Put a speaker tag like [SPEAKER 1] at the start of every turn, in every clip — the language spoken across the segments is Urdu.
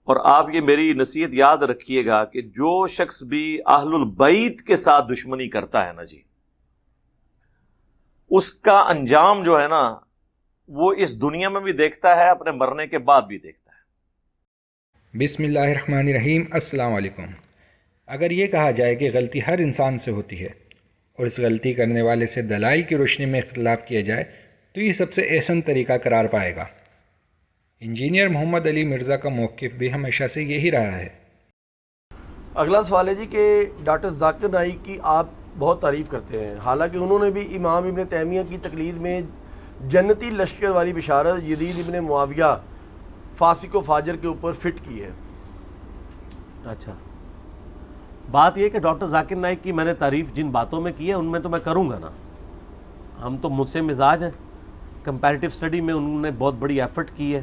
[SPEAKER 1] اور آپ یہ میری نصیحت یاد رکھیے گا کہ جو شخص بھی اہل البیت کے ساتھ دشمنی کرتا ہے نا جی، اس کا انجام جو ہے نا وہ اس دنیا میں بھی دیکھتا ہے، اپنے مرنے کے بعد بھی دیکھتا ہے۔
[SPEAKER 2] بسم اللہ الرحمن الرحیم۔ السلام علیکم۔ اگر یہ کہا جائے کہ غلطی ہر انسان سے ہوتی ہے اور اس غلطی کرنے والے سے دلائل کی روشنی میں اختلاف کیا جائے تو یہ سب سے احسن طریقہ قرار پائے گا۔ انجینئر محمد علی مرزا کا موقف بھی ہمیشہ سے یہی رہا ہے۔
[SPEAKER 3] اگلا سوال ہے جی کہ ڈاکٹر ذاکر نائک کی آپ بہت تعریف کرتے ہیں، حالانکہ انہوں نے بھی امام ابن تیمیہ کی تقلید میں جنتی لشکر والی بشارت یزید ابن معاویہ فاسق و فاجر کے اوپر فٹ کی ہے۔
[SPEAKER 4] اچھا، بات یہ کہ ڈاکٹر ذاکر نائک کی میں نے تعریف جن باتوں میں کی ہے ان میں تو میں کروں گا نا، ہم تو مجھ سے مزاج ہیں، کمپیریٹیو اسٹڈی میں انہوں نے بہت بڑی ایفرٹ کی ہے۔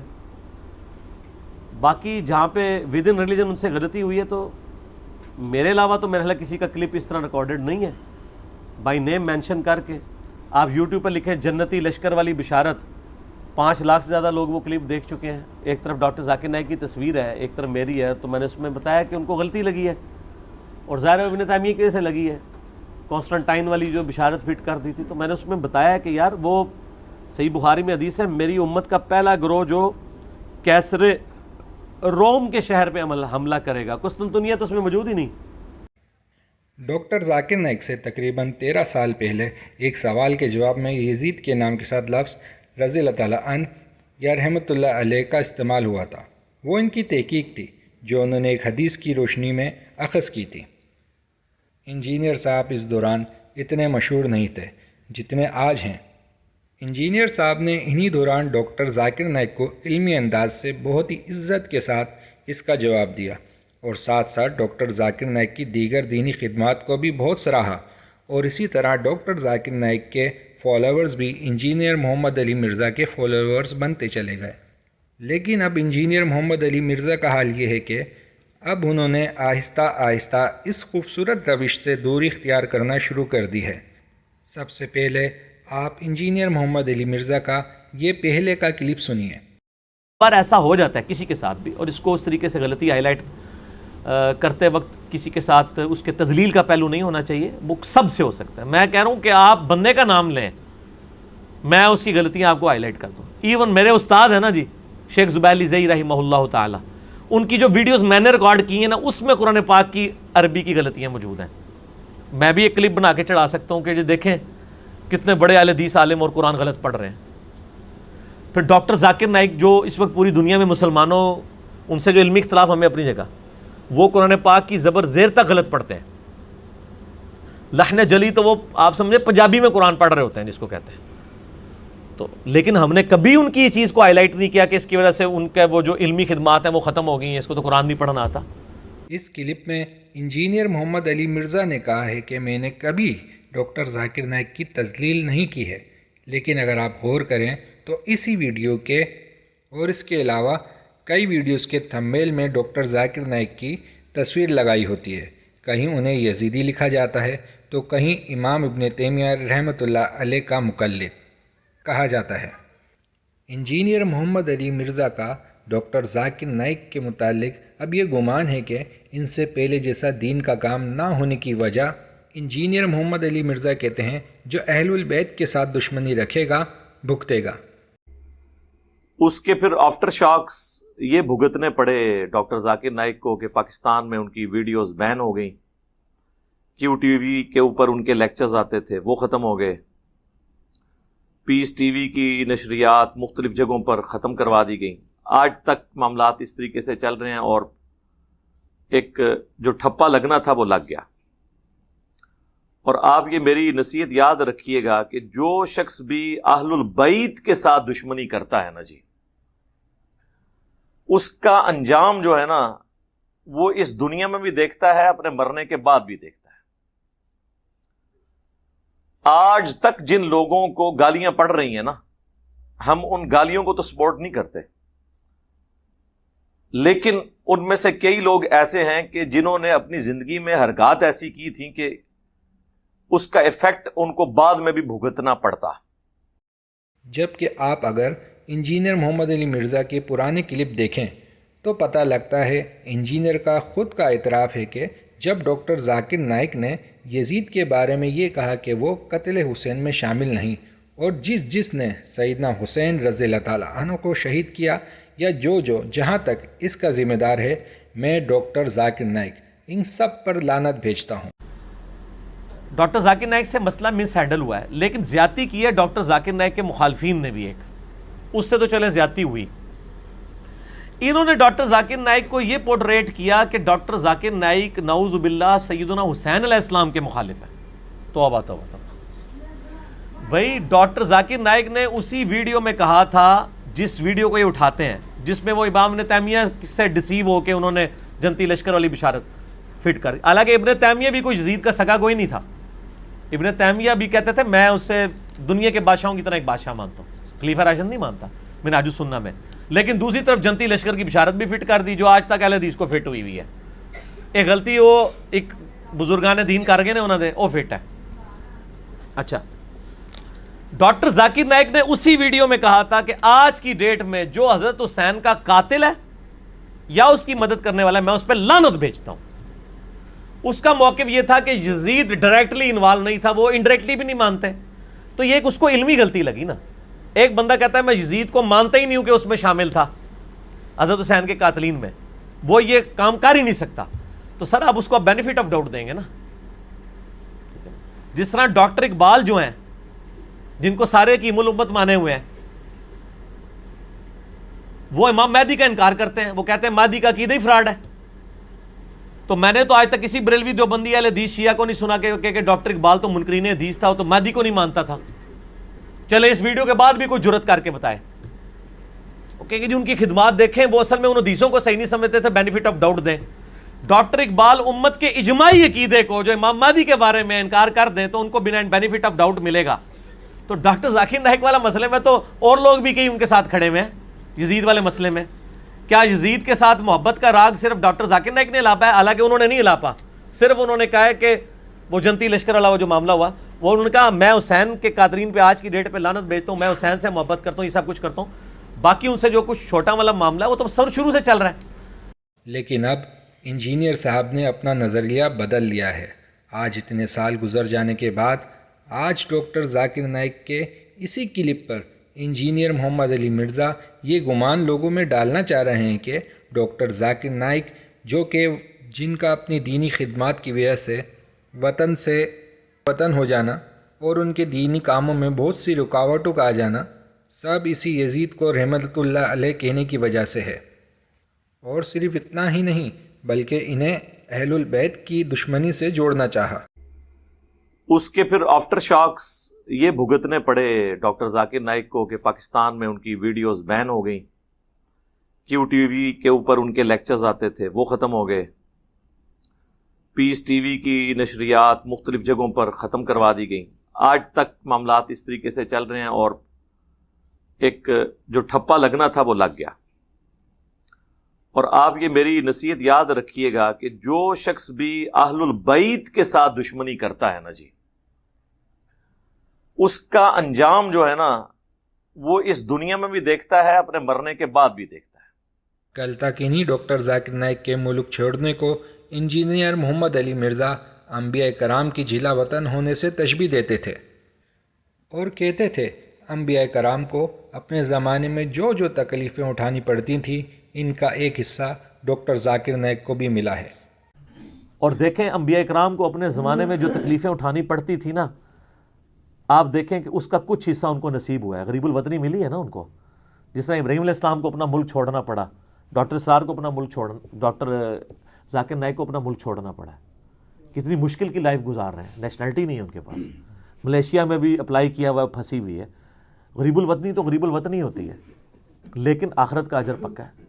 [SPEAKER 4] باقی جہاں پہ ود ان ریلیجن ان سے غلطی ہوئی ہے تو میرے علاوہ تو میرے خیال کسی کا کلپ اس طرح ریکارڈڈ نہیں ہے بائی نیم مینشن کر کے۔ آپ یوٹیوب پہ لکھیں جنتی لشکر والی بشارت، 5 لاکھ سے زیادہ لوگ وہ کلپ دیکھ چکے ہیں۔ ایک طرف ڈاکٹر ذاکر نائک کی تصویر ہے، ایک طرف میری ہے، تو میں نے اس میں بتایا کہ ان کو غلطی لگی ہے اور ظاہر ہے ابن تیمیہ کی سے لگی ہے، کانسٹنٹائن والی جو بشارت فٹ کر دی تھی۔ تو میں نے اس میں بتایا کہ یار وہ صحیح بخاری میں حدیث ہے، میری امت کا پہلا گروہ جو کیسر روم کے شہر پہ حملہ کرے گا، قسطنطنیہ تو اس میں موجود ہی نہیں۔
[SPEAKER 2] ڈاکٹر ذاکر نائک سے تقریباً 13 سال پہلے ایک سوال کے جواب میں یزید کے نام کے ساتھ لفظ رضی اللہ تعالیٰ عنہ یا رحمۃ اللہ علیہ کا استعمال ہوا تھا۔ وہ ان کی تحقیق تھی جو انہوں نے ایک حدیث کی روشنی میں اخذ کی تھی۔ انجینئر صاحب اس دوران اتنے مشہور نہیں تھے جتنے آج ہیں۔ انجینئر صاحب نے انہی دوران ڈاکٹر ذاکر نائک کو علمی انداز سے بہت ہی عزت کے ساتھ اس کا جواب دیا اور ساتھ ساتھ ڈاکٹر ذاکر نائک کی دیگر دینی خدمات کو بھی بہت سراہا، اور اسی طرح ڈاکٹر ذاکر نائک کے فالوورز بھی انجینئر محمد علی مرزا کے فالوورز بنتے چلے گئے۔ لیکن اب انجینئر محمد علی مرزا کا حال یہ ہے کہ اب انہوں نے آہستہ آہستہ اس خوبصورت روش سے دوری اختیار کرنا شروع کر دی ہے۔ سب سے پہلے آپ انجینئر محمد علی مرزا کا یہ پہلے کا کلپ سنیے۔
[SPEAKER 4] پر ایسا ہو جاتا ہے کسی کے ساتھ بھی، اور اس کو اس طریقے سے غلطی ہائی لائٹ کرتے وقت کسی کے ساتھ اس کے تذلیل کا پہلو نہیں ہونا چاہیے، وہ سب سے ہو سکتا ہے۔ میں کہہ رہا ہوں کہ آپ بندے کا نام لیں، میں اس کی غلطیاں آپ کو ہائی لائٹ کر دوں۔ ایون میرے استاد ہیں نا جی شیخ زبیر علی زئی رحمہ اللہ تعالی، ان کی جو ویڈیوز میں نے ریکارڈ کی ہیں نا اس میں قرآن پاک کی عربی کی غلطیاں موجود ہیں۔ میں بھی ایک کلپ بنا کے چڑھا سکتا ہوں کہ جو دیکھیں کتنے بڑے اہل حدیث عالم اور قرآن غلط پڑھ رہے ہیں۔ پھر ڈاکٹر ذاکر نائک جو اس وقت پوری دنیا میں مسلمانوں ان سے جو علمی اختلاف ہمیں اپنی جگہ، وہ قرآن پاک کی زبر زیر تک غلط پڑھتے ہیں۔ لحن جلی تو وہ آپ سمجھے پنجابی میں قرآن پڑھ رہے ہوتے ہیں جس کو کہتے ہیں۔ تو لیکن ہم نے کبھی ان کی اس چیز کو ہائی لائٹ نہیں کیا کہ اس کی وجہ سے ان کے وہ جو علمی خدمات ہیں وہ ختم ہو گئی ہیں، اس کو تو قرآن نہیں پڑھنا آتا۔
[SPEAKER 2] اس کلپ میں انجینئر محمد علی مرزا نے کہا ہے کہ میں نے کبھی ڈاکٹر ذاکر نائک کی تذلیل نہیں کی ہے، لیکن اگر آپ غور کریں تو اسی ویڈیو کے اور اس کے علاوہ کئی ویڈیوز کے تھمبنیل میں ڈاکٹر ذاکر نائک کی تصویر لگائی ہوتی ہے۔ کہیں انہیں یزیدی لکھا جاتا ہے تو کہیں امام ابن تیمیہ رحمۃ اللہ علیہ کا مقلد کہا جاتا ہے۔ انجینئر محمد علی مرزا کا ڈاکٹر ذاکر نائک کے متعلق اب یہ گمان ہے کہ ان سے پہلے جیسا دین کا کام نہ ہونے کی وجہ انجینئر محمد علی مرزا کہتے ہیں جو اہل البیت کے ساتھ دشمنی رکھے گا بھگتے گا۔
[SPEAKER 1] اس کے پھر آفٹر شاکس یہ بھگتنے پڑے ڈاکٹر ذاکر نائک کو کہ پاکستان میں ان کی ویڈیوز بین ہو گئیں، کیو ٹی وی کے اوپر ان کے لیکچرز آتے تھے وہ ختم ہو گئے، پیس ٹی وی کی نشریات مختلف جگہوں پر ختم کروا دی گئیں۔ آج تک معاملات اس طریقے سے چل رہے ہیں اور ایک جو ٹھپا لگنا تھا وہ لگ گیا۔ اور آپ یہ میری نصیحت یاد رکھیے گا کہ جو شخص بھی اہل البیت کے ساتھ دشمنی کرتا ہے نا جی، اس کا انجام جو ہے نا وہ اس دنیا میں بھی دیکھتا ہے، اپنے مرنے کے بعد بھی دیکھتا ہے۔ آج تک جن لوگوں کو گالیاں پڑ رہی ہیں نا، ہم ان گالیوں کو تو سپورٹ نہیں کرتے، لیکن ان میں سے کئی لوگ ایسے ہیں کہ جنہوں نے اپنی زندگی میں حرکات ایسی کی تھیں کہ اس کا ایفیکٹ ان کو بعد میں بھی بھگتنا پڑتا۔
[SPEAKER 2] جبکہ آپ اگر انجینئر محمد علی مرزا کے پرانے کلپ دیکھیں تو پتہ لگتا ہے انجینئر کا خود کا اعتراف ہے کہ جب ڈاکٹر ذاکر نائک نے یزید کے بارے میں یہ کہا کہ وہ قتل حسین میں شامل نہیں، اور جس نے سیدنا حسین رضی اللہ تعالیٰ عنہ کو شہید کیا یا جہاں تک اس کا ذمہ دار ہے، میں ڈاکٹر ذاکر نائک ان سب پر لعنت بھیجتا ہوں۔
[SPEAKER 4] ڈاکٹر ذاکر نائک سے مسئلہ مس ہینڈل ہوا ہے، لیکن زیادتی کی ہے ڈاکٹر ذاکر نائک کے مخالفین نے بھی ایک، اس سے تو چلے زیادتی ہوئی۔ انہوں نے ڈاکٹر ذاکر نائک کو یہ پورٹریٹ کیا کہ ڈاکٹر ذاکر نائک نعوذ باللہ سیدنا حسین علیہ السلام کے مخالف ہیں۔ توبہ توبہ توبہ۔ بھائی ڈاکٹر ذاکر نائک نے اسی ویڈیو میں کہا تھا، جس ویڈیو کو یہ اٹھاتے ہیں، جس میں وہ امام ابن تیمیہ سے ڈسیو ہو کے انہوں نے جنتی لشکر والی بشارت فٹ کر، حالانکہ ابن تیمیہ بھی کوئی یزید کا سگا کوئی نہیں تھا۔ ابن تیمیہ بھی کہتے تھے میں اس سے دنیا کے بادشاہوں کی طرح ایک بادشاہ مانتا ہوں، خلیفہ راشد نہیں مانتا منہاج السنہ میں، لیکن دوسری طرف جنتی لشکر کی بشارت بھی فٹ کر دی جو آج تک اہل حدیث کو فٹ ہوئی ہوئی ہے۔ ایک غلطی وہ ایک بزرگان دین کر گئے نے انہوں نے، وہ فٹ ہے۔ اچھا، ڈاکٹر ذاکر نائک نے اسی ویڈیو میں کہا تھا کہ آج کی ڈیٹ میں جو حضرت حسین کا قاتل ہے یا اس کی مدد کرنے والا ہے، میں اس پہ لعنت بھیجتا ہوں۔ اس کا موقف یہ تھا کہ یزید ڈائریکٹلی انوالو نہیں تھا، وہ انڈائریکٹلی بھی نہیں مانتے، تو یہ ایک اس کو علمی غلطی لگی نا۔ ایک بندہ کہتا ہے میں یزید کو مانتا ہی نہیں ہوں کہ اس میں شامل تھا حضرت حسین کے قاتلین میں، وہ یہ کام کر ہی نہیں سکتا، تو سر آپ اس کو بینیفٹ آف ڈاؤٹ دیں گے نا۔ جس طرح ڈاکٹر اقبال جو ہیں، جن کو سارے حکیم الامت مانے ہوئے ہیں، وہ امام مہدی کا انکار کرتے ہیں، وہ کہتے ہیں مہدی کا عقیدہ ہی فراڈ ہے۔ تو میں نے تو آج تک کسی بریلوی دیوبندی اہل حدیث شیعہ کو نہیں سنا کہ ڈاکٹر اقبال تو منکرین حدیث تھا، وہ تو مہدی کو نہیں مانتا تھا۔ چلے اس ویڈیو کے بعد بھی کوئی جرت کر کے بتائے کہ جی ان کی خدمات دیکھیں، وہ اصل میں ان حدیثوں کو صحیح نہیں سمجھتے تھے، بینیفٹ آف ڈاؤٹ دیں۔ ڈاکٹر اقبال امت کے اجماعی عقیدے کو جو امام مہدی کے بارے میں انکار کر دیں تو ان کو بنا بینیفٹ آف ڈاؤٹ ملے گا۔ تو ڈاکٹر ذاکر نائک والا مسئلے میں تو اور لوگ بھی کئی ان کے ساتھ کھڑے ہوئے ہیں۔ یزید والے مسئلے میں کیا یزید کے ساتھ محبت کا راگ صرف ڈاکٹر ذاکر نائک نے الاپا ہے؟ حالانکہ انہوں نے نہیں الاپا، صرف انہوں نے کہا ہے کہ وہ جنتی لشکر والا وہ جو معاملہ ہوا، وہ انہوں نے کہا میں حسین کے قاتلین پہ آج کی ڈیٹ پہ لعنت بھیجتا ہوں، میں حسین سے محبت کرتا ہوں، یہ سب کچھ کرتا ہوں۔ باقی ان سے جو کچھ چھوٹا والا معاملہ ہے وہ تو سر شروع سے چل رہا ہے۔
[SPEAKER 2] لیکن اب انجینئر صاحب نے اپنا نظریہ بدل لیا ہے۔ آج اتنے سال گزر جانے کے بعد آج ڈاکٹر ذاکر نائک کے اسی کلپ پر انجینئر محمد علی مرزا یہ گمان لوگوں میں ڈالنا چاہ رہے ہیں کہ ڈاکٹر ذاکر نائک جن کا اپنی دینی خدمات کی وجہ سے وطن ہو جانا اور ان کے دینی کاموں میں بہت سی رکاوٹوں کا آ جانا سب اسی یزید کو رحمت اللہ علیہ کہنے کی وجہ سے ہے۔ اور صرف اتنا ہی نہیں بلکہ انہیں اہل البیت کی دشمنی سے جوڑنا چاہا۔
[SPEAKER 1] اس کے پھر آفٹر شاکس یہ بھگتنے پڑے ڈاکٹر ذاکر نائک کو کہ پاکستان میں ان کی ویڈیوز بین ہو گئیں، کیو ٹی وی کے اوپر ان کے لیکچرز آتے تھے وہ ختم ہو گئے، پیس ٹی وی کی نشریات مختلف جگہوں پر ختم کروا دی گئیں۔ آج تک معاملات اس طریقے سے چل رہے ہیں اور ایک جو ٹھپا لگنا تھا وہ لگ گیا۔ اور آپ یہ میری نصیحت یاد رکھیے گا کہ جو شخص بھی اہل البیت کے ساتھ دشمنی کرتا ہے نا جی، اس کا انجام جو ہے نا وہ اس دنیا میں بھی دیکھتا ہے، اپنے مرنے کے بعد بھی دیکھتا ہے۔
[SPEAKER 2] کل تک انہی ڈاکٹر ذاکر نائک کے ملک چھوڑنے کو انجینئر محمد علی مرزا انبیاء کرام کی جھیلا وطن ہونے سے تشبیہ دیتے تھے اور کہتے تھے انبیاء کرام کو اپنے زمانے میں جو تکلیفیں اٹھانی پڑتی تھیں ان کا ایک حصہ ڈاکٹر ذاکر نائک کو بھی ملا ہے۔
[SPEAKER 4] اور دیکھیں انبیاء کرام کو اپنے زمانے میں جو تکلیفیں اٹھانی پڑتی تھی نا، آپ دیکھیں کہ اس کا کچھ حصہ ان کو نصیب ہوا ہے، غریب الوطنی ملی ہے نا ان کو۔ جس طرح ابراہیم علیہ السلام کو اپنا ملک چھوڑنا پڑا، ڈاکٹر اسرار کو اپنا ملک ڈاکٹر ذاکر نائک کو اپنا ملک چھوڑنا پڑا، کتنی مشکل کی لائف گزار رہے ہیں، نیشنلٹی نہیں ہے ان کے پاس، ملیشیا میں بھی اپلائی کیا ہوا پھنسی ہوئی ہے۔ غریب الوطنی تو غریب الوطنی ہوتی ہے، لیکن آخرت کا اجر پکا ہے۔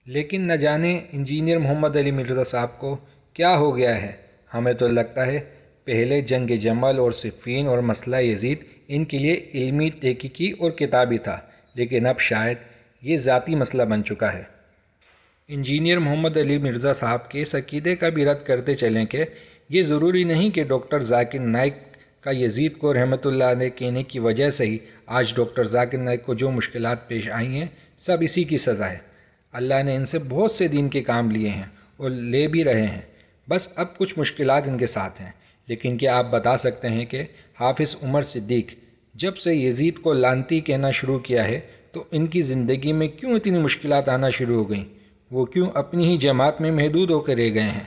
[SPEAKER 2] لیکن نہ جانے انجینئر محمد علی مرزا صاحب کو کیا ہو گیا ہے۔ ہمیں تو لگتا ہے پہلے جنگ جمل اور صفین اور مسئلہ یزید ان کے لیے علمی تحقیقی اور کتابی تھا، لیکن اب شاید یہ ذاتی مسئلہ بن چکا ہے۔ انجینئر محمد علی مرزا صاحب کے اس عقیدے کا بھی رد کرتے چلیں کہ یہ ضروری نہیں کہ ڈاکٹر ذاکر نائک کا یزید کو رحمت اللہ علیہ کہنے کی وجہ سے ہی آج ڈاکٹر ذاکر نائک کو جو مشکلات پیش آئی ہیں سب اسی کی سزا ہے۔ اللہ نے ان سے بہت سے دین کے کام لیے ہیں اور لے بھی رہے ہیں، بس اب کچھ مشکلات ان کے ساتھ ہیں۔ لیکن کیا آپ بتا سکتے ہیں کہ حافظ عمر صدیق جب سے یزید کو لعنتی کہنا شروع کیا ہے تو ان کی زندگی میں کیوں اتنی مشکلات آنا شروع ہو گئیں؟ وہ کیوں اپنی ہی جماعت میں محدود ہو کر رہ گئے ہیں؟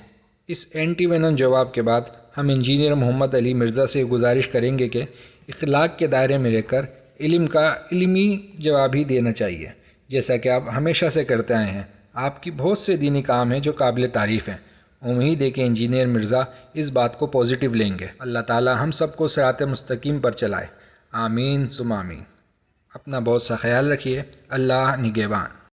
[SPEAKER 2] اس اینٹی وینم جواب کے بعد ہم انجینئر محمد علی مرزا سے گزارش کریں گے کہ اخلاق کے دائرے میں رہ کر علم کا علمی جواب ہی دینا چاہیے، جیسا کہ آپ ہمیشہ سے کرتے آئے ہیں۔ آپ کی بہت سے دینی کام ہیں جو قابل تعریف ہیں۔ امید ہے کہ انجینئر مرزا اس بات کو پازیٹیو لیں گے۔ اللہ تعالی ہم سب کو صراط مستقیم پر چلائے، آمین ثم آمین۔ اپنا بہت سا خیال رکھیے، اللہ نگہبان۔